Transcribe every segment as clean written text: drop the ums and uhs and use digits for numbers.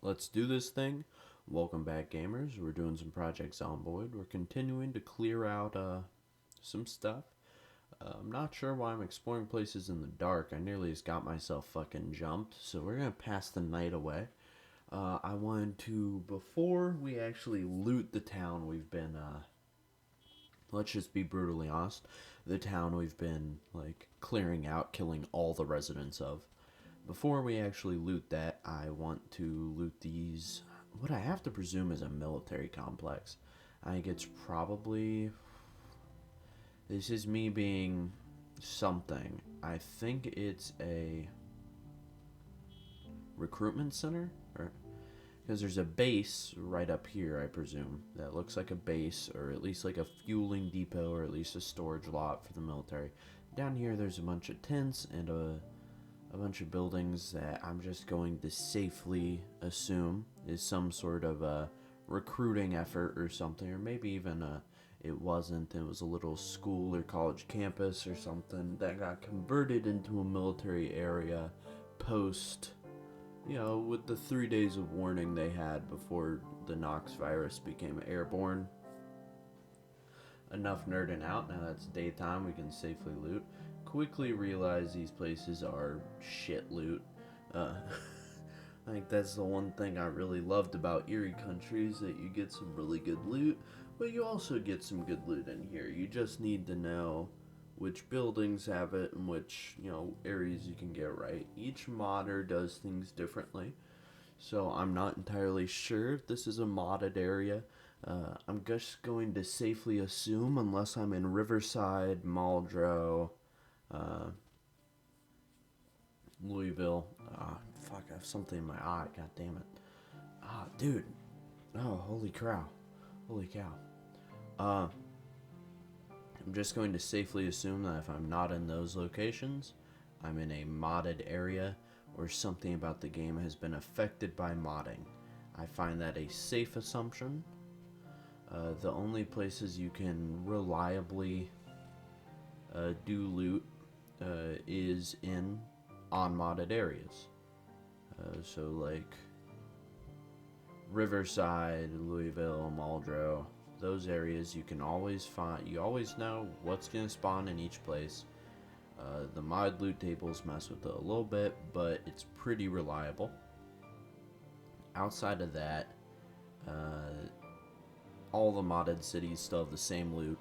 Let's do this thing. Welcome back, gamers. We're doing some Project Zomboid. We're continuing to clear out some stuff. I'm not sure why I'm exploring places in the dark. I nearly just got myself fucking jumped, so we're gonna pass the night away. I wanted to, before we actually loot the town we've been, let's just be brutally honest, the town we've been, like, clearing out, killing all the residents of. Before we actually loot that, I want to loot these, what I have to presume is a military complex. I think it's probably, this is me being something. I think it's a recruitment center, or because there's a base right up here, I presume, that looks like a base, or at least like a fueling depot, or at least a storage lot for the military. Down here, there's a bunch of tents and a bunch of buildings that I'm just going to safely assume is some sort of a recruiting effort or something, or maybe even it wasn't. It was a little school or college campus or something that got converted into a military area post, with the 3 days of warning they had before the Nox virus became airborne. Enough nerding out. Now that's daytime. We can safely loot. Quickly realize these places are shit loot. Uh, I think that's the one thing I really loved about Erie Country is that you get some really good loot, but you also get some good loot in here. You just need to know which buildings have it and which, areas you can get right. Each modder does things differently, so I'm not entirely sure if this is a modded area. I'm just going to safely assume, unless I'm in Riverside, Muldrow, uh, Louisville. Fuck, I have something in my eye. God damn it. Dude. Oh, holy cow. Holy cow. Uh, I'm just going to safely assume that if I'm not in those locations, I'm in a modded area or something about the game has been affected by modding. I find that a safe assumption. The only places you can reliably do loot is in unmodded areas. So like Riverside, Louisville, Muldrow, those areas you can always find. You always know what's gonna spawn in each place. The mod loot tables mess with it a little bit, but it's pretty reliable. Outside of that, uh, all the modded cities still have the same loot.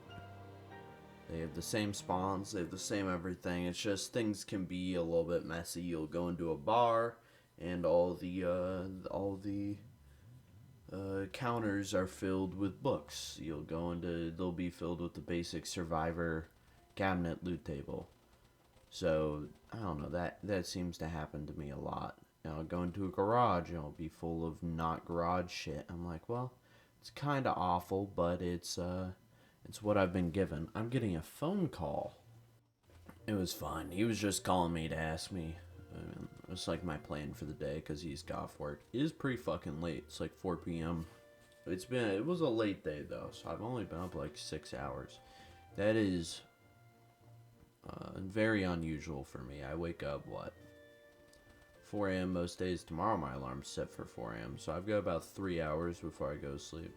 They have the same spawns, they have the same everything. It's just things can be a little bit messy. You'll go into a bar, and all the counters are filled with books. You'll go into, they'll be filled with the basic survivor cabinet loot table. So I don't know, that seems to happen to me a lot. I'll go into a garage and it'll be full of not garage shit. I'm like, well, it's kind of awful, but it's what I've been given. I'm getting a phone call. It was fine. He was just calling me to ask me. It was like my plan for the day because he's got off work. It is pretty fucking late. It's like 4 p.m. It was a late day though, so I've only been up like 6 hours. That is very unusual for me. I wake up, 4 a.m. most days. Tomorrow my alarm's set for 4 a.m., so I've got about 3 hours before I go to sleep.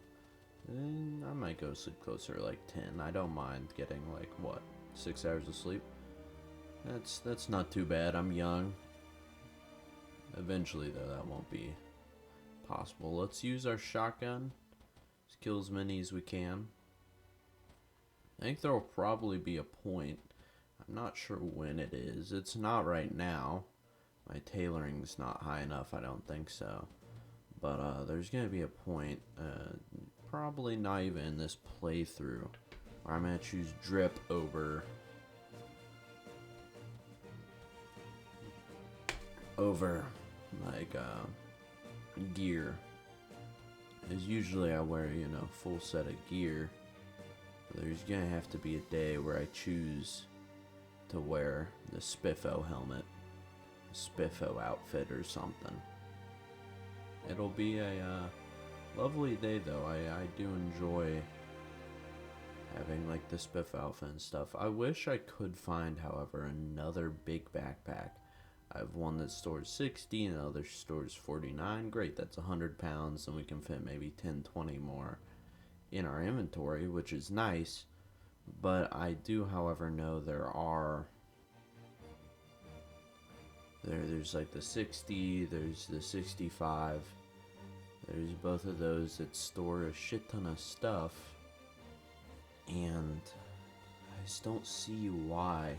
And I might go to sleep closer to like 10. I don't mind getting 6 hours of sleep. That's not too bad. I'm young. Eventually though, that won't be possible. Let's use our shotgun. Let's kill as many as we can. I think there will probably be a point. I'm not sure when it is. It's not right now. My tailoring's not high enough, I don't think so. But there's gonna be a point, probably not even in this playthrough, where I'm gonna choose drip over like gear. As usually I wear, full set of gear. But there's gonna have to be a day where I choose to wear the Spiffo helmet, Spiffo outfit or something. It'll be a lovely day though. I do enjoy having like the Spiff outfit and stuff. I wish I could find, however, another big backpack. I have one that stores 60 and the other stores 49. Great, that's 100 pounds, and we can fit maybe 10, 20 more in our inventory, which is nice. But I do, however, know there's like the 60, there's the 65. There's both of those that store a shit ton of stuff, and I just don't see why.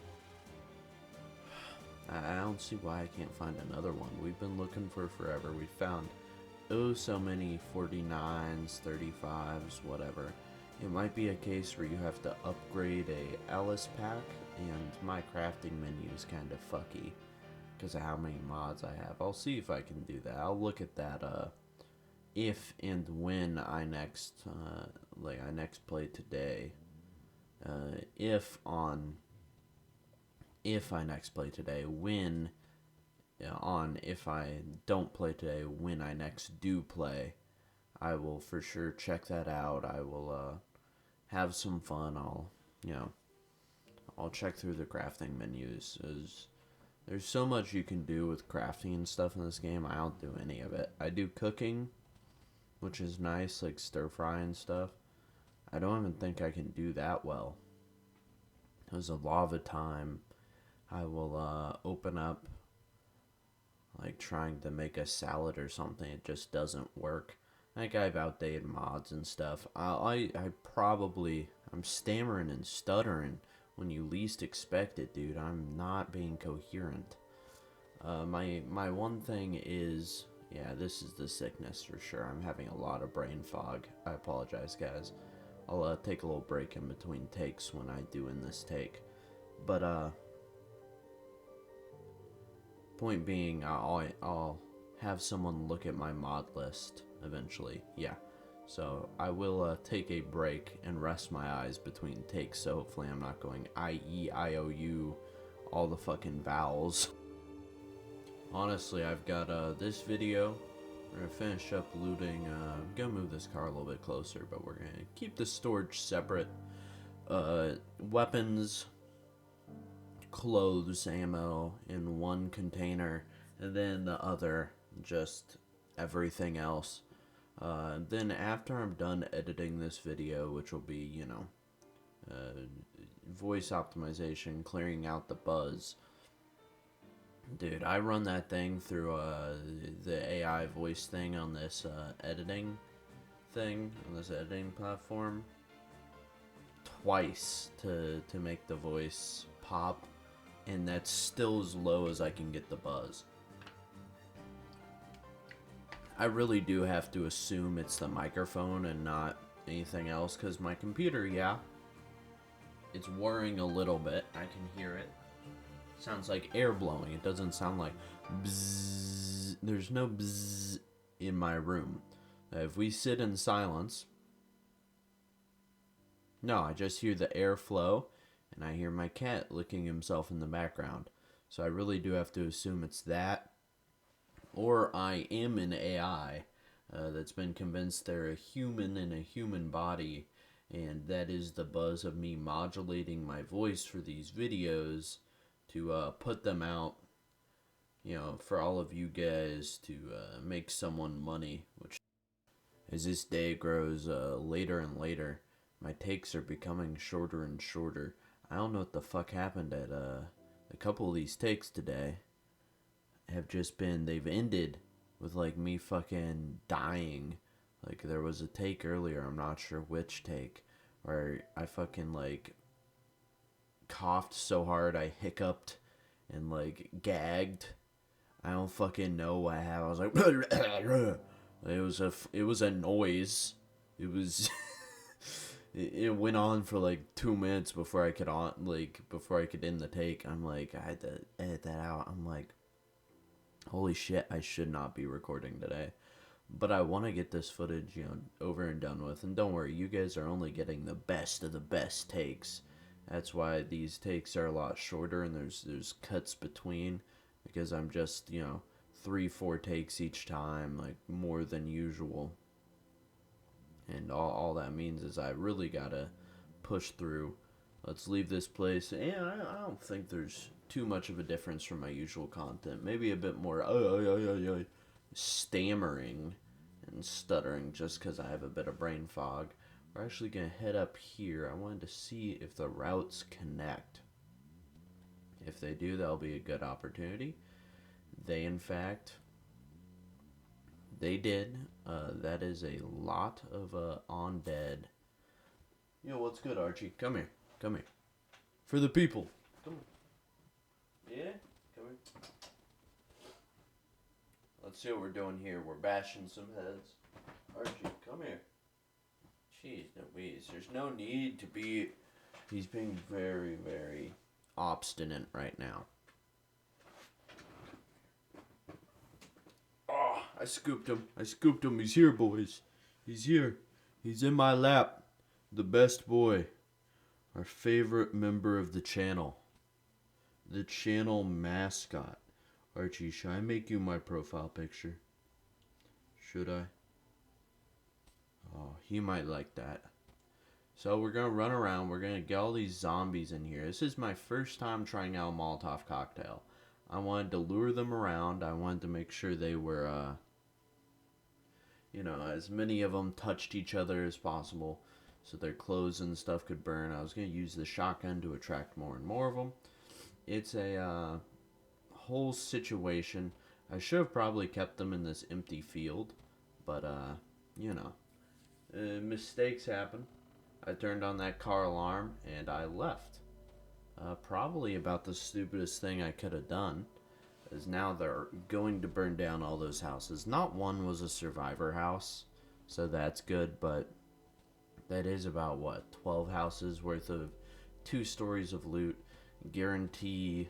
I don't see why I can't find another one. We've been looking for forever. We found so many 49s, 35s, whatever. It might be a case where you have to upgrade a Alice pack, and my crafting menu is kind of fucky because of how many mods I have. I'll see if I can do that. I'll look at that if and when I next play today. If I next play today, when on if I don't play today, when I next do play, I will for sure check that out. I will have some fun. I'll check through the crafting menus. There's so much you can do with crafting and stuff in this game. I don't do any of it. I do cooking, which is nice, like stir fry and stuff. I don't even think I can do that well. Because a lot of the time, I will open up, like trying to make a salad or something. It just doesn't work. Like I have outdated mods and stuff. I'm stammering and stuttering when you least expect it, dude. I'm not being coherent. My one thing is, yeah, this is the sickness for sure. I'm having a lot of brain fog. I apologize, guys. I'll take a little break in between takes when I do in this take. But point being, I'll have someone look at my mod list eventually. Yeah. So I will take a break and rest my eyes between takes. So hopefully I'm not going I-E, I-O-U, all the fucking vowels. Honestly, I've got this video. We're gonna finish up looting. I'm gonna move this car a little bit closer, but we're gonna keep the storage separate. Weapons, clothes, ammo in one container, and then the other just everything else. Then after I'm done editing this video, which will be, voice optimization, clearing out the buzz. Dude, I run that thing through the AI voice thing on this editing platform twice to make the voice pop, and that's still as low as I can get the buzz. I really do have to assume it's the microphone and not anything else, because my computer, yeah, it's whirring a little bit. I can hear it. Sounds like air blowing. It doesn't sound like bzzz. There's no bzzz in my room. If we sit in silence, no, I just hear the airflow, and I hear my cat licking himself in the background. So I really do have to assume it's that, or I am an AI that's been convinced they're a human in a human body, and that is the buzz of me modulating my voice for these videos to put them out, for all of you guys to make someone money. Which, as this day grows later and later, my takes are becoming shorter and shorter. I don't know what the fuck happened at a couple of these takes today. They've ended with like me fucking dying. Like there was a take earlier, I'm not sure which take, where I fucking like coughed so hard I hiccuped and like gagged. I don't fucking know what happened. I was like it was a noise. It was it went on for like 2 minutes before I could end the take. I'm like, I had to edit that out. I'm like, holy shit, I should not be recording today. But I want to get this footage, over and done with. And don't worry, you guys are only getting the best of the best takes. That's why these takes are a lot shorter, and there's cuts between, because I'm just, 3-4 takes each time, like more than usual. And all that means is I really gotta push through Let's leave this place. And I don't think there's too much of a difference from my usual content. Maybe a bit more stammering and stuttering just because I have a bit of brain fog. We're actually going to head up here. I wanted to see if the routes connect. If they do, that'll be a good opportunity. They, in fact, they did. That is a lot of undead. Yo, what's good, Archie? Come here. Come here. For the people. Come here. Yeah? Come here. Let's see what we're doing here. We're bashing some heads. Archie, come here. Jeez Louise. There's no need to be... He's being very, very obstinate right now. Oh, I scooped him. I scooped him. He's here, boys. He's here. He's in my lap. The best boy. Our favorite member of the channel. The channel mascot. Archie, should I make you my profile picture? Should I? Oh, he might like that. So we're going to run around. We're going to get all these zombies in here. This is my first time trying out a Molotov cocktail. I wanted to lure them around. I wanted to make sure they were, as many of them touched each other as possible so their clothes and stuff could burn. I was going to use the shotgun to attract more and more of them. It's a whole situation. I should have probably kept them in this empty field, but, mistakes happen. I turned on that car alarm and I left. Probably about the stupidest thing I could have done, is now they're going to burn down all those houses. Not one was a survivor house, so that's good, but that is about, 12 houses worth of 2 stories of loot. Guarantee,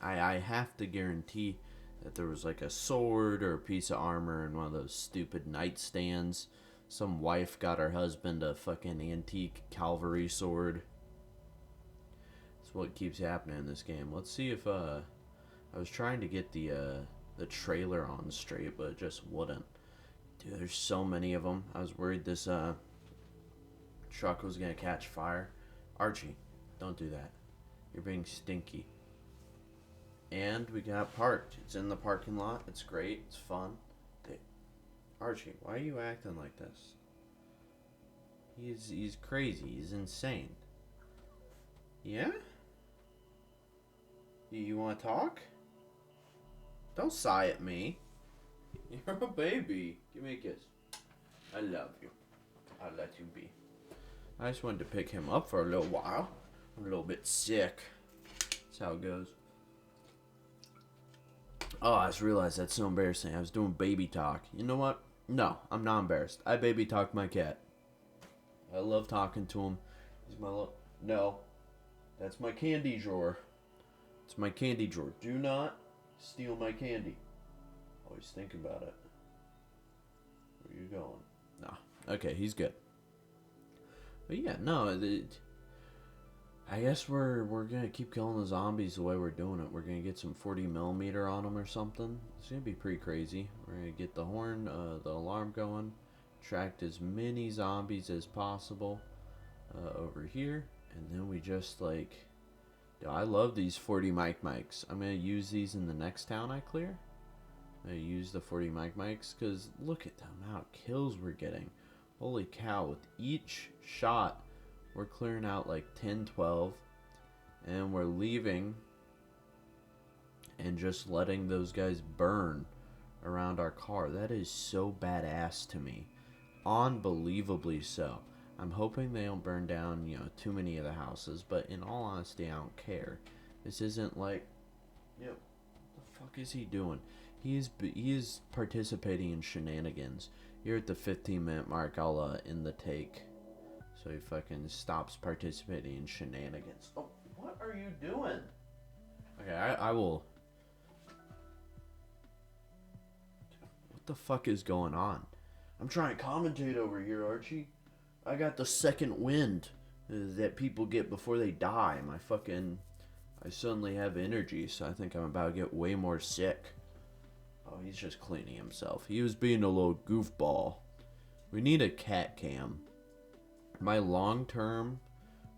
I have to guarantee that there was like a sword or a piece of armor in one of those stupid nightstands. Some wife got her husband a fucking antique cavalry sword. That's what keeps happening in this game. Let's see if, I was trying to get the trailer on straight, but it just wouldn't. Dude, there's so many of them. I was worried this, truck was gonna catch fire. Archie, don't do that. You're being stinky. And we got parked. It's in the parking lot. It's great. It's fun. Archie, why are you acting like this? He's crazy. He's insane. Yeah? You want to talk? Don't sigh at me. You're a baby. Give me a kiss. I love you. I'll let you be. I just wanted to pick him up for a little while. I'm a little bit sick. That's how it goes. Oh, I just realized that's so embarrassing. I was doing baby talk. You know what? No, I'm not embarrassed. I baby talk my cat. I love talking to him. He's my little... No. That's my candy drawer. It's my candy drawer. Do not steal my candy. Always think about it. Where you going? Nah. Okay, he's good. But yeah, no. I guess we're gonna keep killing the zombies the way we're doing it. We're gonna get some 40mm on them or something. It's gonna be pretty crazy. We're gonna get the horn, the alarm going, attract as many zombies as possible over here, and then we just like. Dude, I love these 40 mics. I'm gonna use these in the next town I clear. I'm gonna use the 40 mics because look at the amount of kills we're getting. Holy cow! With each shot. We're clearing out like 10, 12, and we're leaving and just letting those guys burn around our car. That is so badass to me. Unbelievably so. I'm hoping they don't burn down, too many of the houses, but in all honesty, I don't care. This isn't like, what the fuck is he doing? He is participating in shenanigans. Here at the 15-minute mark, I'll end the take. So he fucking stops participating in shenanigans. Oh, what are you doing? Okay, I will... What the fuck is going on? I'm trying to commentate over here, Archie. I got the second wind that people get before they die. I suddenly have energy, so I think I'm about to get way more sick. Oh, he's just cleaning himself. He was being a little goofball. We need a cat cam. My long term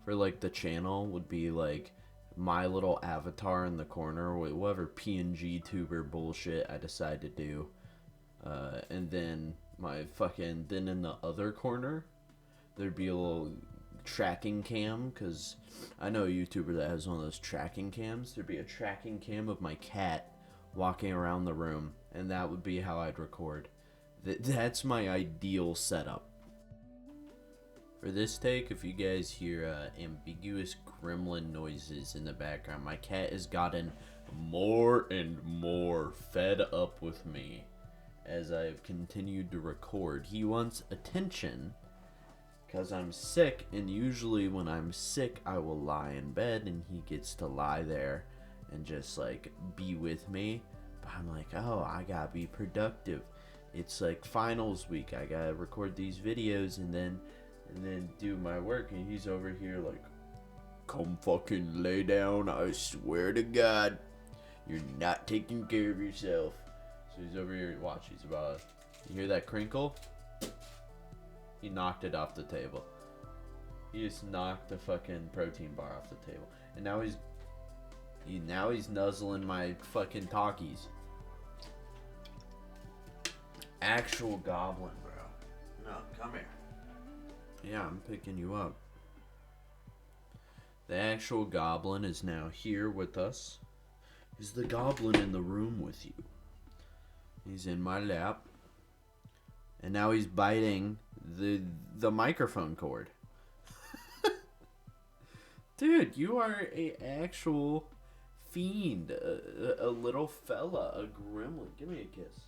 for like the channel would be like my little avatar in the corner with whatever PNG tuber bullshit I decide to do. And then then in the other corner, there'd be a little tracking cam, because I know a YouTuber that has one of those tracking cams. There'd be a tracking cam of my cat walking around the room, and that would be how I'd record. That's my ideal setup. For this take, if you guys hear ambiguous gremlin noises in the background, my cat has gotten more and more fed up with me as I've continued to record. He wants attention because I'm sick, and usually when I'm sick, I will lie in bed and he gets to lie there and just like be with me. But I'm like, oh, I gotta be productive. It's like finals week. I gotta record these videos and then do my work, and he's over here like, come fucking lay down. I swear to God, you're not taking care of yourself. So he's over here. Watch, he's about. You hear that crinkle? He knocked it off the table. He just knocked the fucking protein bar off the table, and now he's nuzzling my fucking talkies. Actual goblin, bro. No, come here. Yeah, I'm picking you up. The actual goblin is now here with us. Is the goblin in the room with you? He's in my lap. And now he's biting the microphone cord. Dude, you are a actual fiend. A little fella. A gremlin. Give me a kiss.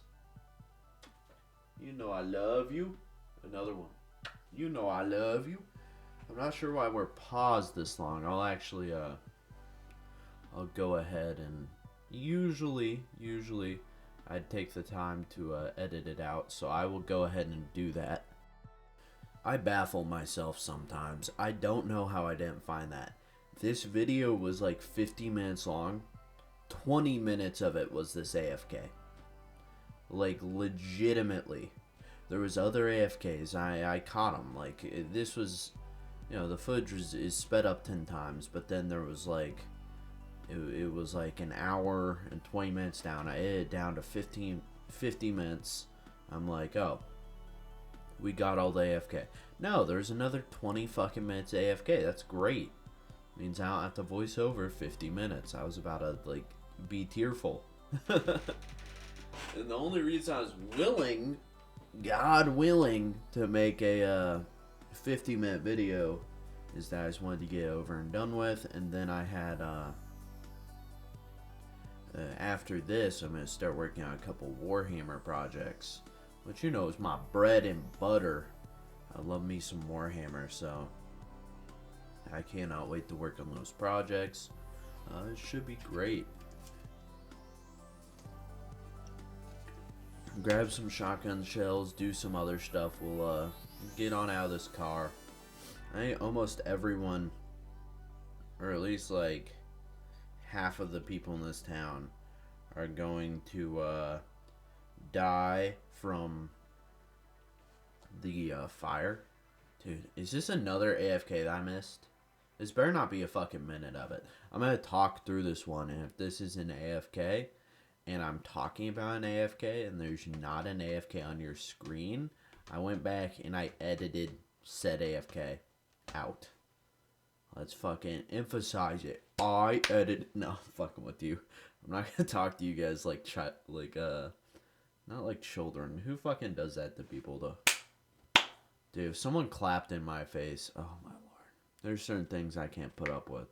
You know I love you. Another one. You know I love you. I'm not sure why we're paused this long. I'll actually, I'll go ahead and usually I'd take the time to edit it out, so I will go ahead and do that. I baffle myself sometimes. I don't know how I didn't find that. This video was like 50 minutes long. 20 minutes of it was this AFK. Like, legitimately. There was other AFKs. I caught them. Like, this was, you know, the footage is sped up 10 times, but then there was like, it was like an hour and 20 minutes down. I edited down to 50 minutes. I'm like, oh, we got all the AFK. No, there's another 20 fucking minutes AFK. That's great. Means I don't have to voice over 50 minutes. I was about to, like, be tearful. And the only reason I was willing, God willing, to make a 50-minute video is that I just wanted to get it over and done with. And then I had, after this, I'm going to start working on a couple Warhammer projects, which, you know, is my bread and butter. I love me some Warhammer, so I cannot wait to work on those projects. It should be great. Grab some shotgun shells, do some other stuff. We'll get on out of this car. I think almost everyone, or at least like half of the people in this town, are going to die from the fire. Dude, is this another AFK that I missed? This better not be a fucking minute of it. I'm going to talk through this one, and if this is an AFK, and I'm talking about an AFK, and there's not an AFK on your screen, I went back and I edited said AFK out. Let's fucking emphasize it. I edited. No, I'm fucking with you. I'm not gonna talk to you guys like not like children. Who fucking does that to people though? Dude, if someone clapped in my face, oh my lord. There's certain things I can't put up with.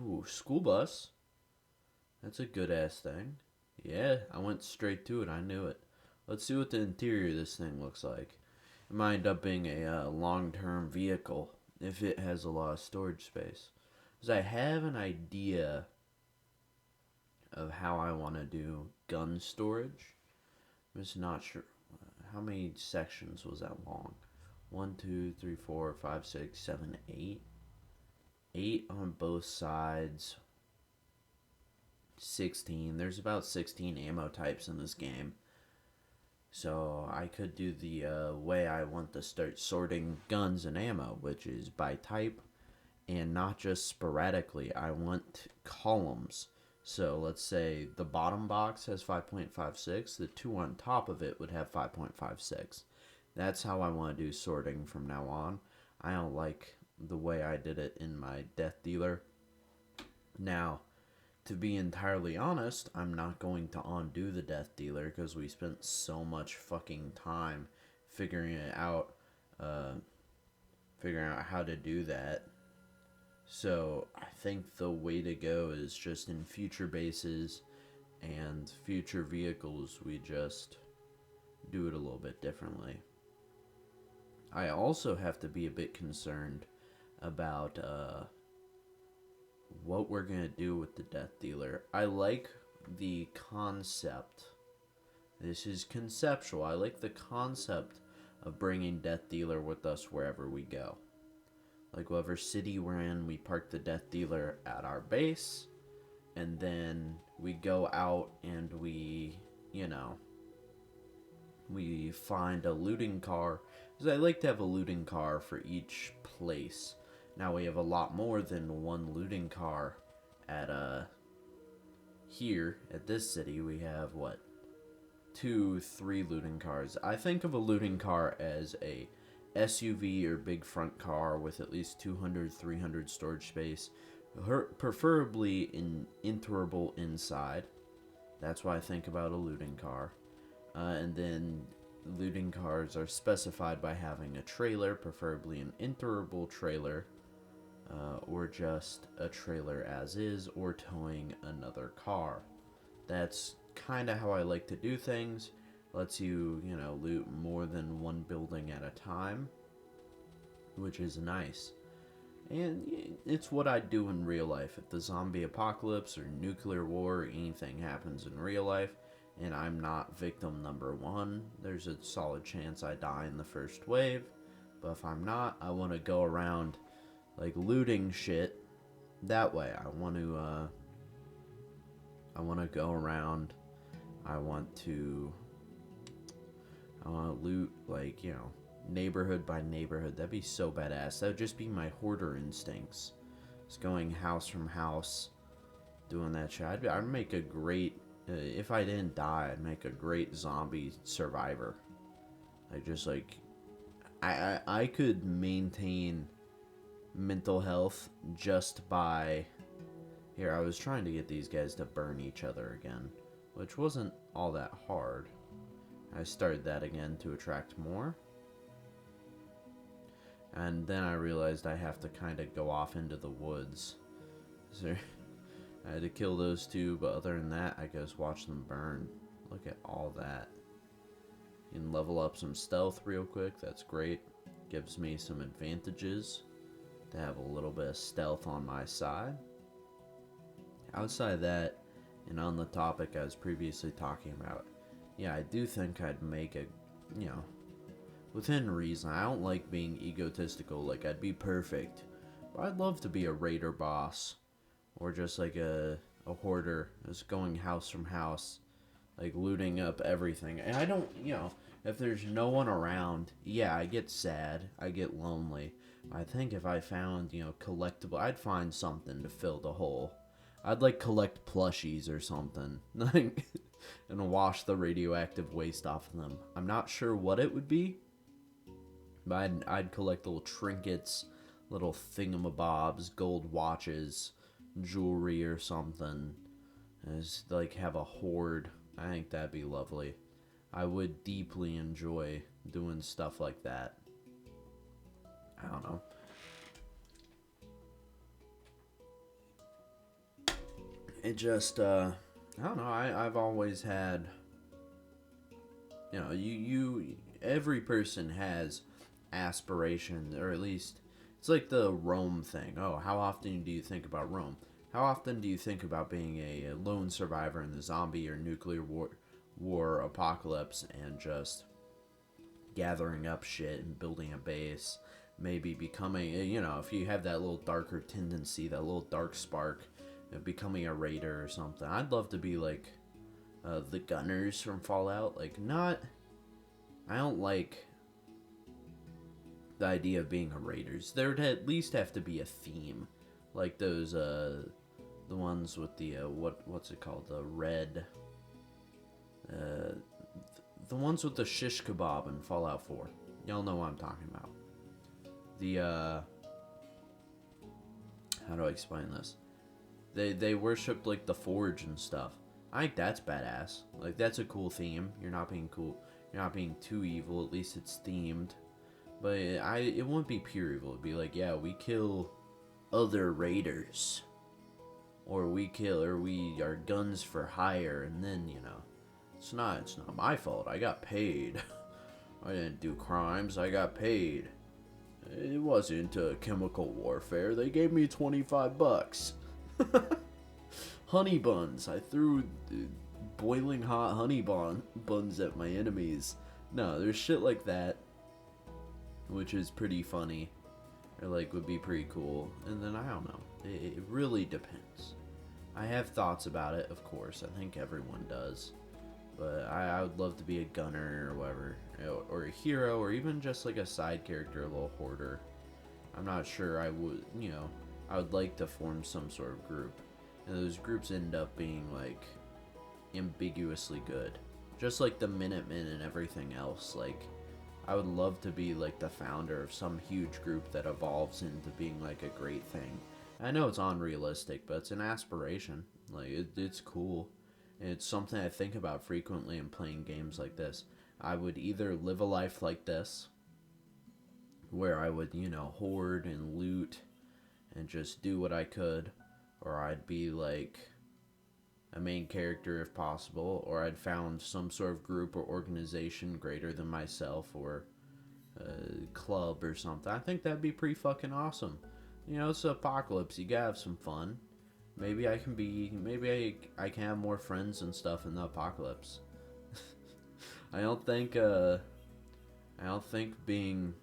Ooh, school bus. That's a good ass thing. Yeah, I went straight to it. I knew it. Let's see what the interior of this thing looks like. It might end up being a long-term vehicle if it has a lot of storage space. Because I have an idea of how I want to do gun storage. I'm just not sure. How many sections was that long? 1, 2, 3, 4, 5, 6, 7, 8. 8 on both sides. 16. There's about 16 ammo types in this game. So I could do the way I want to start sorting guns and ammo, which is by type and not just sporadically. I want columns. So let's say the bottom box has 5.56, the two on top of it would have 5.56. That's how I want to do sorting from now on. I don't like the way I did it in my Death Dealer. Now, to be entirely honest, I'm not going to undo the Death Dealer because we spent so much fucking time figuring it out, uh, figuring out how to do that. So I think the way to go is just in future bases and future vehicles, we just do it a little bit differently. I also have to be a bit concerned about what we're going to do with the Death Dealer. I like the concept. This is conceptual. I like the concept of bringing Death Dealer with us wherever we go. Like, whatever city we're in, we park the Death Dealer at our base, and then we go out and we, we find a looting car. Because I like to have a looting car for each place. Now we have a lot more than one looting car at, here, at this city. We have, 2, 3 looting cars. I think of a looting car as a SUV or big front car with at least 200, 300 storage space, preferably in enterable inside. That's why I think about a looting car. And then looting cars are specified by having a trailer, preferably an enterable trailer, or just a trailer as is, or towing another car. That's kind of how I like to do things. Lets you, loot more than one building at a time, which is nice. And it's what I'd do in real life. If the zombie apocalypse or nuclear war or anything happens in real life, and I'm not victim number 1, there's a solid chance I die in the first wave. But if I'm not, I want to go around, looting shit. That way, I want to go around. I want to loot, neighborhood by neighborhood. That'd be so badass. That would just be my hoarder instincts. Just going house from house, doing that shit. I'd make a great, if I didn't die, I'd make a great zombie survivor. I could maintain mental health just by, here, I was trying to get these guys to burn each other again, which wasn't all that hard. I started that again to attract more. And then I realized I have to kind of go off into the woods. So I had to kill those two, but other than that, I just watch them burn. Look at all that. You can level up some stealth real quick. That's great. Gives me some advantages to have a little bit of stealth on my side. Outside of that, and on the topic I was previously talking about, yeah, I do think I'd make a, within reason. I don't like being egotistical, I'd be perfect. But I'd love to be a raider boss. Or just a hoarder, just going house from house, looting up everything. And I don't, if there's no one around, yeah, I get sad, I get lonely. I think if I found, collectible, I'd find something to fill the hole. I'd collect plushies or something. And wash the radioactive waste off of them. I'm not sure what it would be, but I'd collect little trinkets, little thingamabobs, gold watches, jewelry or something. Just have a hoard. I think that'd be lovely. I would deeply enjoy doing stuff like that. I don't know. It just, I don't know, I've always had, every person has aspirations, or at least, it's like the Rome thing. Oh, how often do you think about Rome? How often do you think about being a lone survivor in the zombie or nuclear war apocalypse and just gathering up shit and building a base, maybe becoming, if you have that little darker tendency, that little dark spark, becoming a raider or something. I'd love to be the Gunners from Fallout. Not I don't like the idea of being a raiders. There'd at least have to be a theme, like those the ones with the what's it called, the red uh the ones with the shish kebab in Fallout 4. Y'all know what I'm talking about. The how do I explain this? They worship like the forge and stuff. I think that's badass. Like that's a cool theme. You're not being cool. You're not being too evil. At least it's themed. But it wouldn't be pure evil. It'd be like, yeah, we kill other raiders, or we are guns for hire, and then it's not my fault. I got paid. I didn't do crimes. I got paid. It wasn't chemical warfare. They gave me $25. Honey buns. I threw boiling hot buns at my enemies. No, there's shit like that, which is pretty funny, or like would be pretty cool. And then I don't know. It really depends. I have thoughts about it, of course. I think everyone does. But I would love to be a gunner or whatever, or a hero, or even just like a side character, a little hoarder. I'm not sure. I would like to form some sort of group, and those groups end up being like ambiguously good, just like the Minutemen and everything else. Like, I would love to be like the founder of some huge group that evolves into being like a great thing. I know it's unrealistic, but it's an aspiration. Like it's cool. And it's something I think about frequently in playing games like this. I would either live a life like this, where I would, hoard and loot and just do what I could, or I'd be like a main character if possible, or I'd found some sort of group or organization greater than myself, or a club or something. I think that'd be pretty fucking awesome. It's an apocalypse. You gotta have some fun. Maybe I can have more friends and stuff in the apocalypse. I don't think being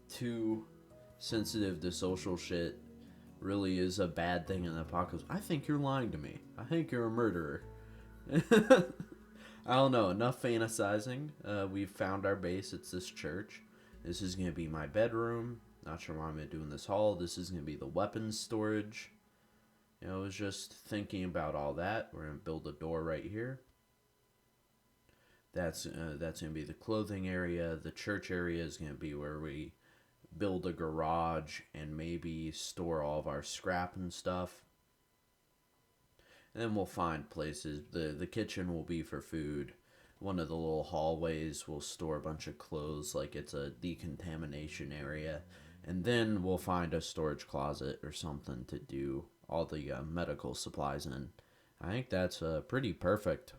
too sensitive to social shit really is a bad thing in the apocalypse. I think you're lying to me. I think you're a murderer. I don't know. Enough fantasizing. We've found our base. It's this church. This is gonna be my bedroom. Not sure why I'm doing this hall. This is going to be the weapons storage. I was just thinking about all that. We're going to build a door right here. That's going to be the clothing area. The church area is going to be where we build a garage and maybe store all of our scrap and stuff. And then we'll find places. The kitchen will be for food. One of the little hallways will store a bunch of clothes like it's a decontamination area. And then we'll find a storage closet or something to do all the medical supplies in. I think that's pretty perfect.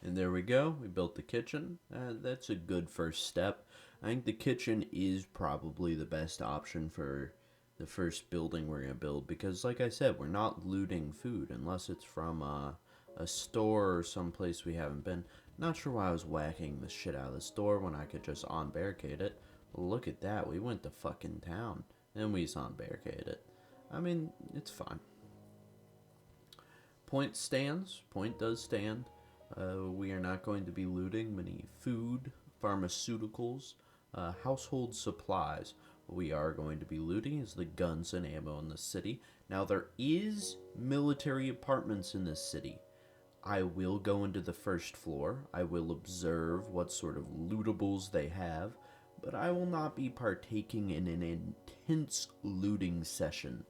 And there we go. We built the kitchen. That's a good first step. I think the kitchen is probably the best option for the first building we're going to build. Because like I said, we're not looting food unless it's from a store or someplace we haven't been. Not sure why I was whacking the shit out of the store when I could just unbarricade it. Look at that. We went to fucking town. And we unbarricaded it. I mean, it's fine. Point stands. Point does stand. We are not going to be looting many food, pharmaceuticals, household supplies. What we are going to be looting is the guns and ammo in the city. Now, there is military apartments in this city. I will go into the first floor. I will observe what sort of lootables they have. But I will not be partaking in an intense looting session.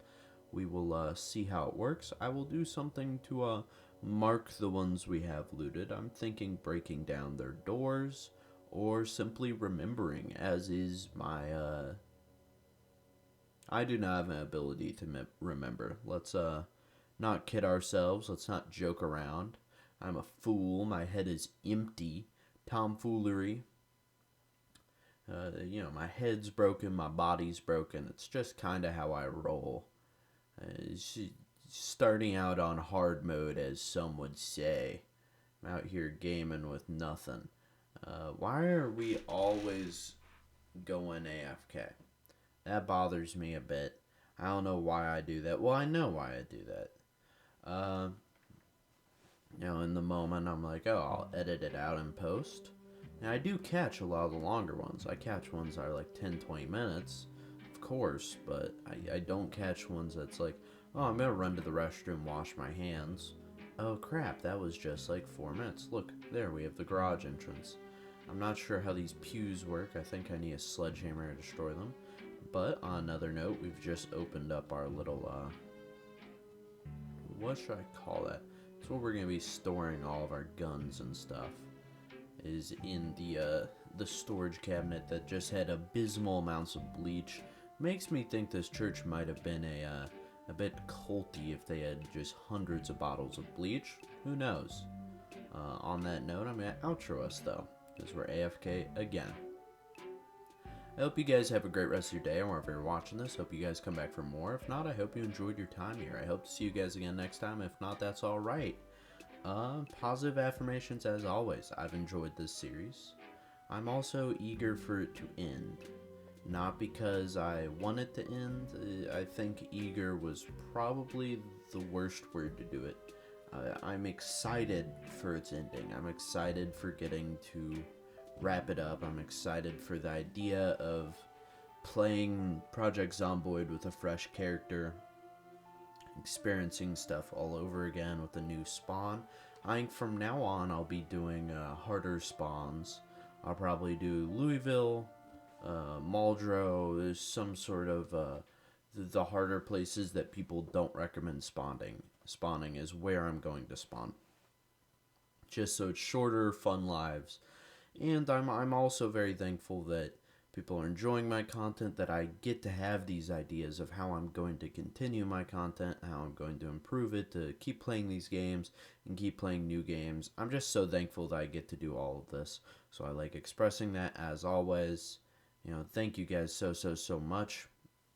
We will see how it works. I will do something to mark the ones we have looted. I'm thinking breaking down their doors, or simply remembering, as is my... I do not have an ability to remember. Let's not kid ourselves. Let's not joke around. I'm a fool. My head is empty. Tomfoolery. My head's broken, my body's broken. It's just kind of how I roll. Starting out on hard mode, as some would say. I'm out here gaming with nothing. Why are we always going AFK? That bothers me a bit. I don't know why I do that. Well, I know why I do that. In the moment, I'm like, oh, I'll edit it out in post. And I do catch a lot of the longer ones. I catch ones that are like 10, 20 minutes, of course, but I don't catch ones that's like, oh, I'm gonna run to the restroom, wash my hands. Oh crap, that was just like 4 minutes. Look, there, we have the garage entrance. I'm not sure how these pews work. I think I need a sledgehammer to destroy them. But on another note, we've just opened up our little, what should I call that? It's where we're gonna be storing all of our guns and stuff. Is in the storage cabinet that just had abysmal amounts of bleach. Makes me think this church might have been a bit culty if they had just hundreds of bottles of bleach. Who knows? On that note, I'm gonna outro us though, because we're AFK again. I hope you guys have a great rest of your day, and wherever you're watching this, hope you guys come back for more. If not, I hope you enjoyed your time here. I hope to see you guys again next time. If not, that's alright. Positive affirmations as always. I've enjoyed this series. I'm also eager for it to end. Not because I want it to end. I think eager was probably the worst word to do it. I'm excited for its ending. I'm excited for getting to wrap it up. I'm excited for the idea of playing Project Zomboid with a fresh character, experiencing stuff all over again with a new spawn. I think from now on I'll be doing harder spawns. I'll probably do Louisville, Muldrow. There's some sort of the harder places that people don't recommend spawning. Spawning is where I'm going to spawn, just so it's shorter, fun lives. And I'm also very thankful that people are enjoying my content, that I get to have these ideas of how I'm going to continue my content, how I'm going to improve it, to keep playing these games and keep playing new games. I'm just so thankful that I get to do all of this. So I like expressing that as always. Thank you guys so much.